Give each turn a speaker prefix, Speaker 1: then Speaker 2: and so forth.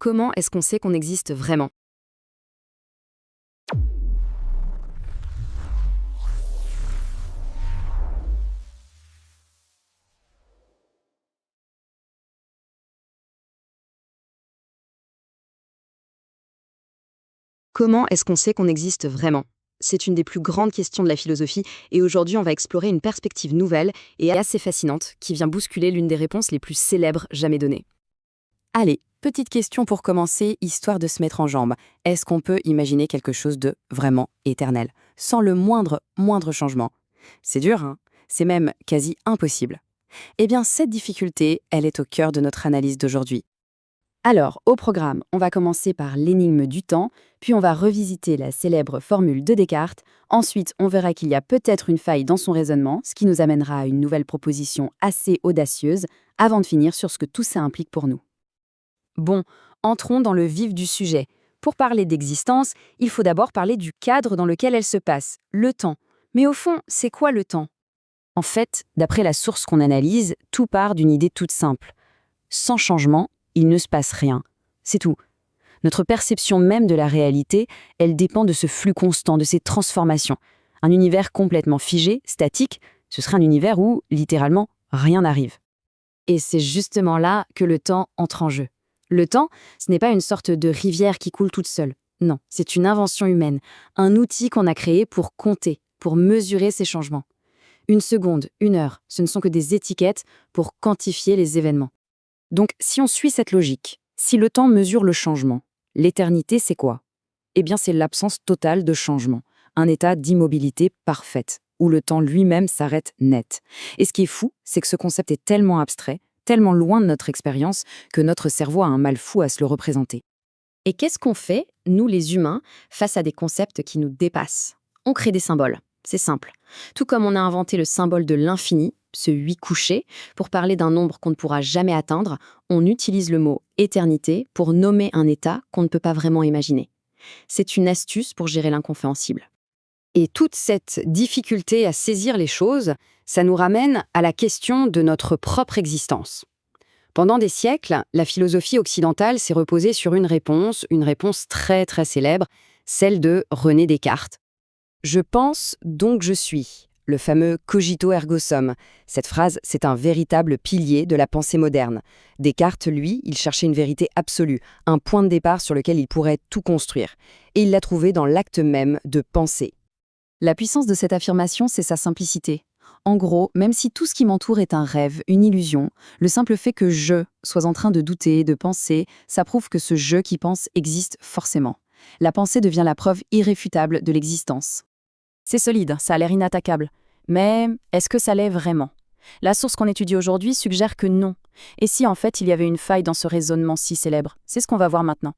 Speaker 1: Comment est-ce qu'on sait qu'on existe vraiment? Comment est-ce qu'on sait qu'on existe vraiment? C'est une des plus grandes questions de la philosophie et aujourd'hui on va explorer une perspective nouvelle et assez fascinante qui vient bousculer l'une des réponses les plus célèbres jamais données.
Speaker 2: Allez, petite question pour commencer, histoire de se mettre en jambe. Est-ce qu'on peut imaginer quelque chose de vraiment éternel, sans le moindre changement? C'est dur, hein? C'est même quasi impossible. Eh bien, cette difficulté, elle est au cœur de notre analyse d'aujourd'hui. Alors, au programme, on va commencer par l'énigme du temps, puis on va revisiter la célèbre formule de Descartes. Ensuite, on verra qu'il y a peut-être une faille dans son raisonnement, ce qui nous amènera à une nouvelle proposition assez audacieuse, avant de finir sur ce que tout ça implique pour nous. Bon, entrons dans le vif du sujet. Pour parler d'existence, il faut d'abord parler du cadre dans lequel elle se passe, le temps. Mais au fond, c'est quoi le temps? En fait, d'après la source qu'on analyse, tout part d'une idée toute simple. Sans changement, il ne se passe rien. C'est tout. Notre perception même de la réalité, elle dépend de ce flux constant, de ces transformations. Un univers complètement figé, statique, ce serait un univers où, littéralement, rien n'arrive. Et c'est justement là que le temps entre en jeu. Le temps, ce n'est pas une sorte de rivière qui coule toute seule. Non, c'est une invention humaine, un outil qu'on a créé pour compter, pour mesurer ces changements. Une seconde, une heure, ce ne sont que des étiquettes pour quantifier les événements. Donc, si on suit cette logique, si le temps mesure le changement, l'éternité, c'est quoi? Eh bien, c'est l'absence totale de changement, un état d'immobilité parfaite, où le temps lui-même s'arrête net. Et ce qui est fou, c'est que ce concept est tellement abstrait, tellement loin de notre expérience, que notre cerveau a un mal fou à se le représenter.
Speaker 1: Et qu'est-ce qu'on fait, nous les humains, face à des concepts qui nous dépassent? On crée des symboles, c'est simple. Tout comme on a inventé le symbole de l'infini, ce 8 couché, pour parler d'un nombre qu'on ne pourra jamais atteindre, on utilise le mot éternité pour nommer un état qu'on ne peut pas vraiment imaginer. C'est une astuce pour gérer l'incompréhensible. Et toute cette difficulté à saisir les choses, ça nous ramène à la question de notre propre existence. Pendant des siècles, la philosophie occidentale s'est reposée sur une réponse très très célèbre, celle de René Descartes. Je pense, donc je suis. Le fameux cogito ergo sum. Cette phrase, c'est un véritable pilier de la pensée moderne. Descartes, lui, il cherchait une vérité absolue, un point de départ sur lequel il pourrait tout construire. Et il l'a trouvé dans l'acte même de penser. La puissance de cette affirmation, c'est sa simplicité. En gros, même si tout ce qui m'entoure est un rêve, une illusion, le simple fait que je sois en train de douter, de penser, ça prouve que ce je qui pense existe forcément. La pensée devient la preuve irréfutable de l'existence. C'est solide, ça a l'air inattaquable. Mais est-ce que ça l'est vraiment? La source qu'on étudie aujourd'hui suggère que non. Et si en fait il y avait une faille dans ce raisonnement si célèbre? C'est ce qu'on va voir maintenant.